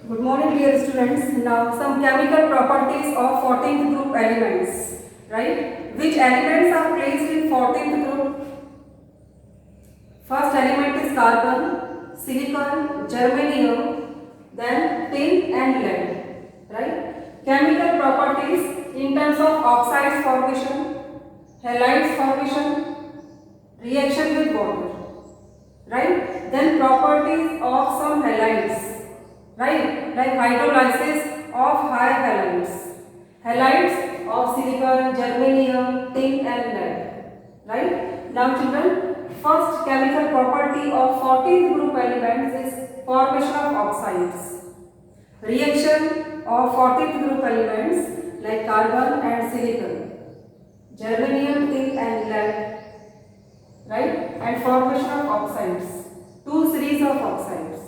Good morning, dear students. Now, some chemical properties of 14th group elements. Right? Which elements are placed in 14th group? First element is carbon, silicon, germanium, then tin and lead. Right? Chemical properties in terms of oxides formation, halides formation, reaction with water. Right? Then properties of some halides. Right, like hydrolysis of high halides, halides of silicon, germanium, tin and lead. Right. Now children, first chemical property of 14th group elements is formation of oxides. Reaction of 14th group elements like carbon and silicon, germanium, tin and lead. Right, and formation of oxides. Two series of oxides,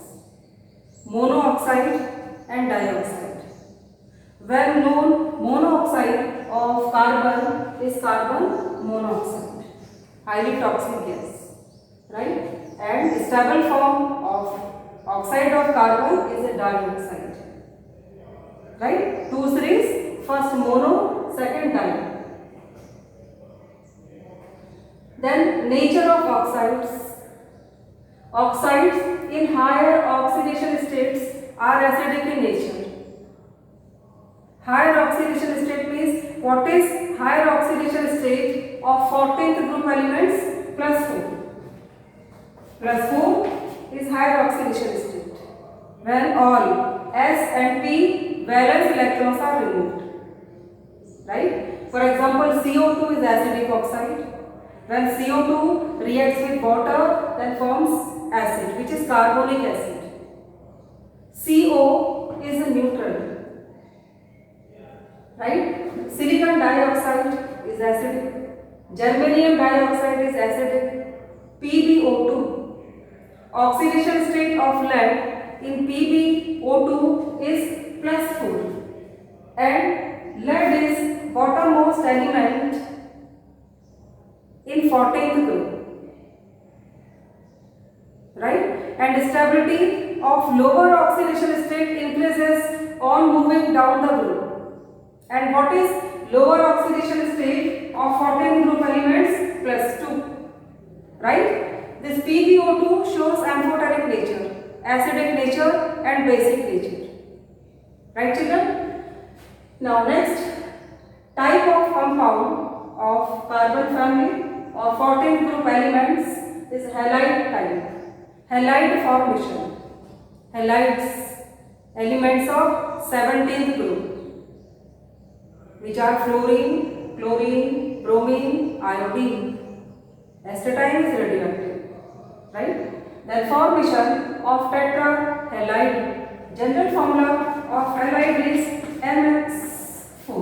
monoxide and dioxide. Well known monoxide of carbon is carbon monoxide, highly toxic gas, right? And stable form of oxide of carbon is a dioxide, right? Two series, first mono, second di. Then nature of oxides. Oxides in higher oxidation states are acidic in nature. Higher oxidation state means what is higher oxidation state of 14th group elements? Plus 4. Plus 4 is higher oxidation state when all S and P valence electrons are removed. Right? For example, CO2 is acidic oxide. When CO2 reacts with water, then forms acid, which is carbonic acid. CO is a neutral. Right? Silicon dioxide is acidic. Germanium dioxide is acidic. PbO2. Oxidation state of lead in PbO2 is plus 4. And lead is bottommost element in 14th group. Right? And stability of lower oxidation state increases on moving down the group. And what is lower oxidation state of 14th group elements? Plus 2. Right? This PbO2 shows amphoteric nature, acidic nature and basic nature. Right children? Now next, type of compound of carbon family or 14th group elements is halide type. Halide formation. Halides, elements of 17th group, which are fluorine, chlorine, bromine, iodine. Astatine is radioactive. Right? Then formation of tetrahalide. General formula of halide is NX4.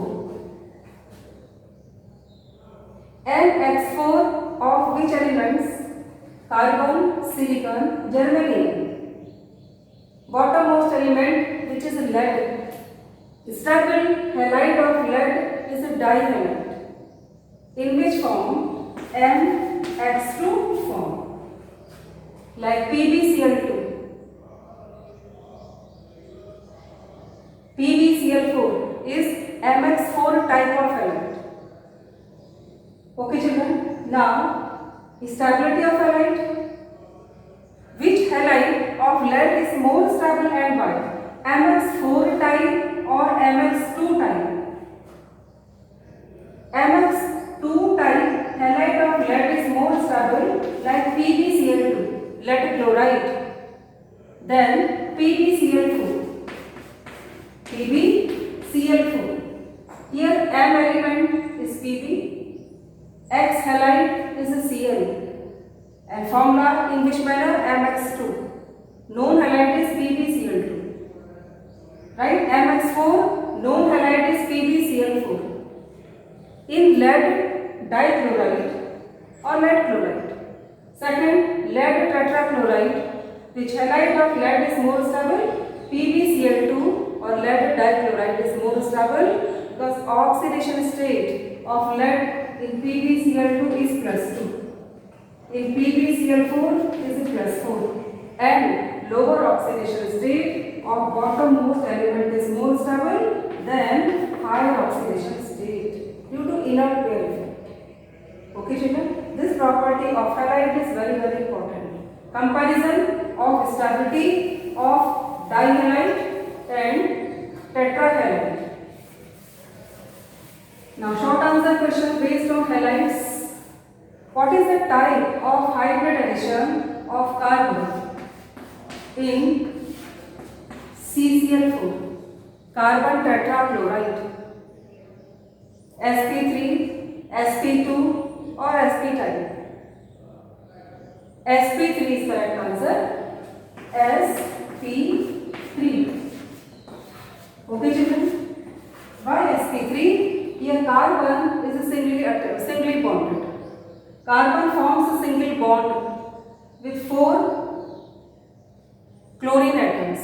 NX4 of which elements? Carbon, silicon, germanium. Bottommost element, which is lead. Stable halide of lead is a dihalide. In which form? NX2 form. Like PbCl2. PbCl4 is MX4 type of halide. Okay children, now stability of halide. Which halide of lead is more stable and why? MX4 type or MX2 type? MX2 type halide of lead is more stable, like PbCl2, lead chloride. Then PbCl4. PbCl4. Here M element is Pb. X halide is a Cl and formula in which manner? MX2. Known halide is PbCl2. Right? MX4 known halide is PbCl4. In lead dichloride or lead chloride. Second, lead tetrachloride. Which halide of lead is more stable? PbCl2 or lead dichloride is more stable because oxidation state of lead in PbCl2 is plus 2. In PbCl4 is plus 4. And lower oxidation state of bottommost element is more stable than higher oxidation state due to inert pair effect. Okay children, this property of halide is very important. Comparison of stability of dihalide and tetrahalide. Now short answer question based on halides. What is the type of hybrid addition of carbon in CCl4? Carbon tetrachloride, sp3, sp2 or sp type? sp3 is correct answer. sp3. Okay children, why sp3? Here carbon is singly bonded. Carbon forms a single bond with 4 chlorine atoms,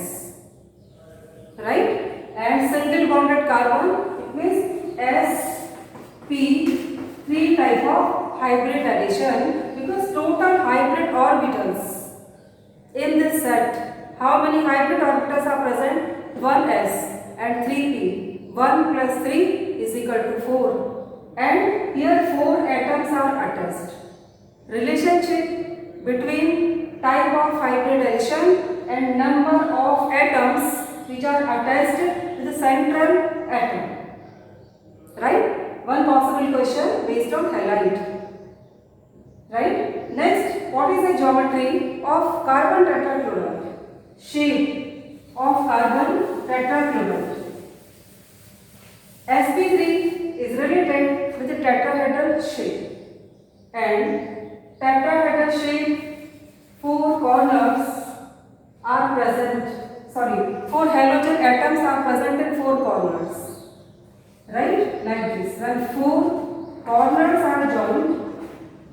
right? And single bonded carbon, it means sp3 type of hybrid addition, because total hybrid orbitals in this set, how many hybrid orbitals are present? 1s and 3p. 1 plus 3 is equal to 4. And here 4 atoms are attached. Relationship between type of hybrid addition and number of atoms which are attached to the central atom. Right? One possible question based on halide. Right? Next, what is the geometry of carbon tetrachloride? Shape of carbon tetrachloride. sp3 is related with the tetrahedral shape, and tetrahedral shape 4 corners are present, 4 halogen atoms are present in 4 corners, right, like this. When 4 corners are joined,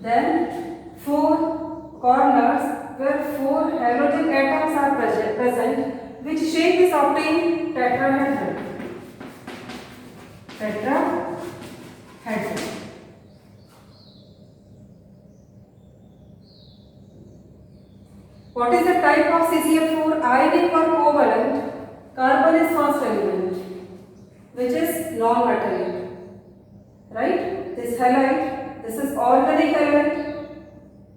then 4 corners where 4 halogen atoms are present, which shape is obtained? Tetrahedral. Tetrahedral. What is the type of CCl4? Ionic or covalent? Carbon is first element, which is non-metallic. Right? This halide, this is organic halide,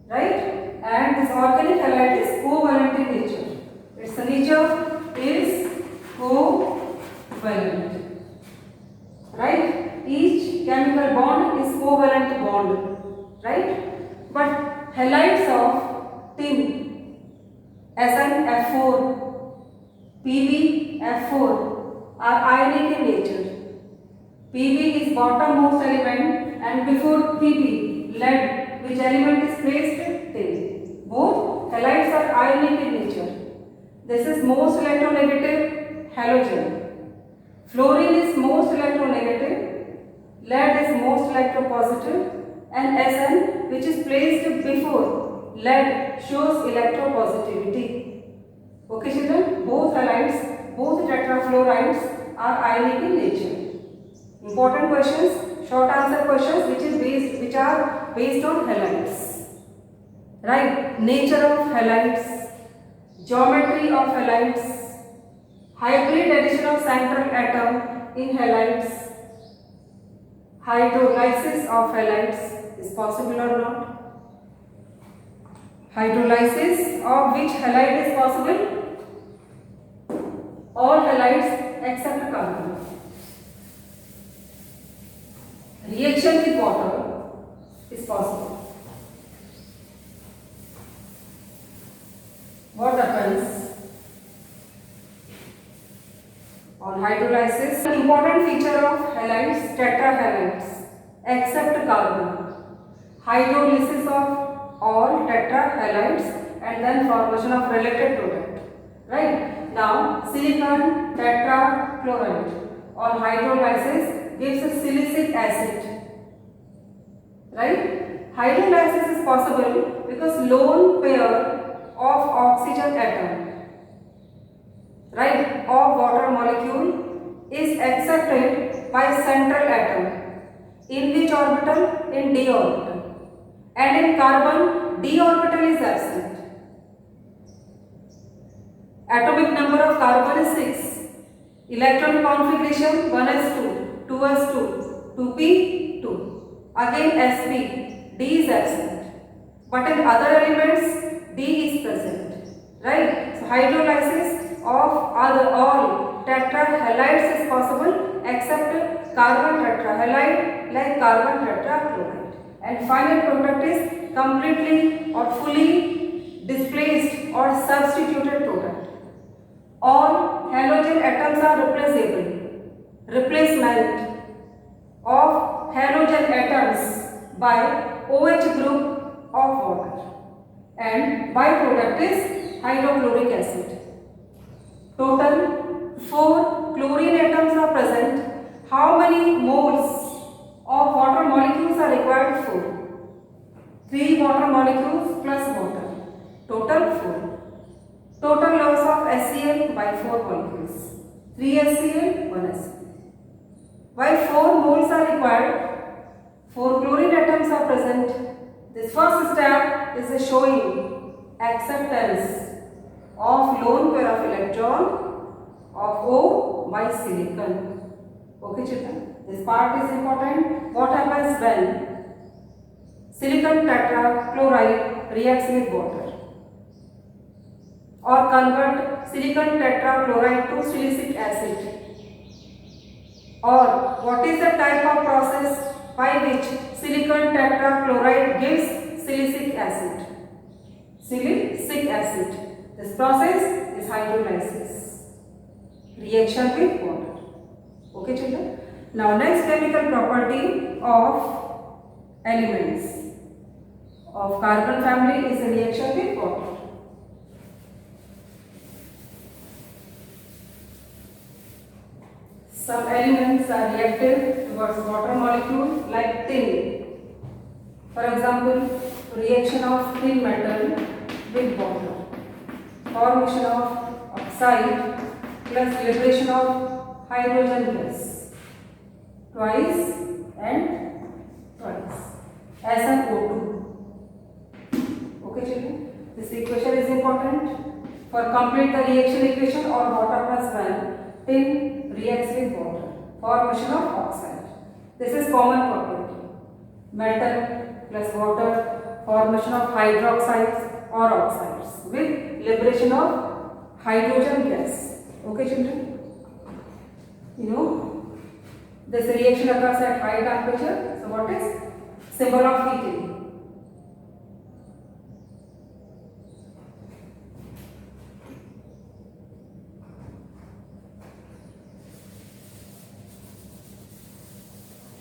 right? And this organic halide is covalent in nature. Its nature is covalent. Right? Each chemical bond is covalent bond, right? But halides of tin, SnF4, PbF4 are ionic in nature. Pb is bottommost element, and before Pb, lead, which element is placed? Tin. Both halides are ionic in nature. This is most electronegative halogen. Fluorine is most electronegative, lead is most electropositive, and Sn, which is placed before lead, shows electropositivity. Okay children, both halides, both tetrafluorides are ionic in nature. Important questions, short answer questions which are based on halides. Right? Nature of halides, geometry of halides, hybrid addition of central atom in halides, hydrolysis of halides is possible or not? Hydrolysis of which halide is possible? All halides except carbon. Reaction with water is possible. What happens on hydrolysis? The important feature of halides, tetrahalides, except carbon. Hydrolysis of all tetrahalides and then formation of related product. Right? Now, silicon tetrachloride on hydrolysis gives a silicic acid. Right? Hydrolysis is possible because lone pair of oxygen atom, right, of water molecule is accepted by central atom. In which orbital? In d orbital. And in carbon, d orbital is absent. Atomic number of carbon is 6. Electron configuration 1s2, 2s2, 2p2. Again sp, d is absent. But in other elements, d is present. Right? So hydrolysis of all tetrahalides is possible except carbon tetrahalide like carbon tetrachloride. And final product is completely or fully displaced or substituted product. All halogen atoms are replaceable. Replacement of halogen atoms by OH group of water. And byproduct is hydrochloric acid. Total 4 chlorine atoms are present. How many moles of water molecules are required? 4. 3 water molecules plus water. Total 4. Total loss of HCl by 4 molecules. 3 HCl, 1 HCl. Why 4 moles are required? 4 chlorine atoms are present. This first step is showing acceptance of lone pair of electron of O by silicon. Okay children, this part is important. What happens when silicon tetrachloride reacts with water or convert silicon tetrachloride to silicic acid? Or what is the type of process by which silicon tetrachloride gives silicic acid? Silicic acid. This process is hydrolysis. Reaction with water. Okay children. Now next chemical property of elements of carbon family is a reaction with water. Some elements are reactive towards water molecule like tin. For example, reaction of tin metal with water. Formation of oxide plus liberation of hydrogen gas. Twice and twice. SnO2. Okay children? This equation is important. For complete the reaction equation or water plus 1, tin reacts with water. Formation of oxide. This is common property. Metal plus water, formation of hydroxides or oxides with liberation of hydrogen gas. Okay children? You know, this reaction occurs at high temperature. So what is symbol of heating?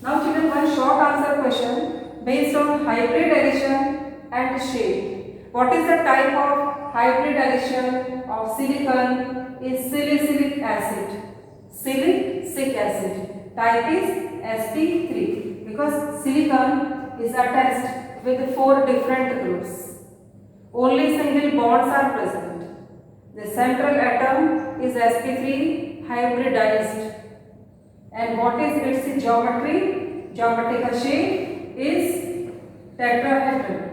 Now children, one short answer question based on hybrid addition and shape. What is the type of hybrid addition of silicon? Is salicylic acid. Silicic acid. Type is sp3 because silicon is attached with 4 different groups. Only single bonds are present. The central atom is sp3 hybridized. And what is its geometry? Geometrical shape is tetrahedral.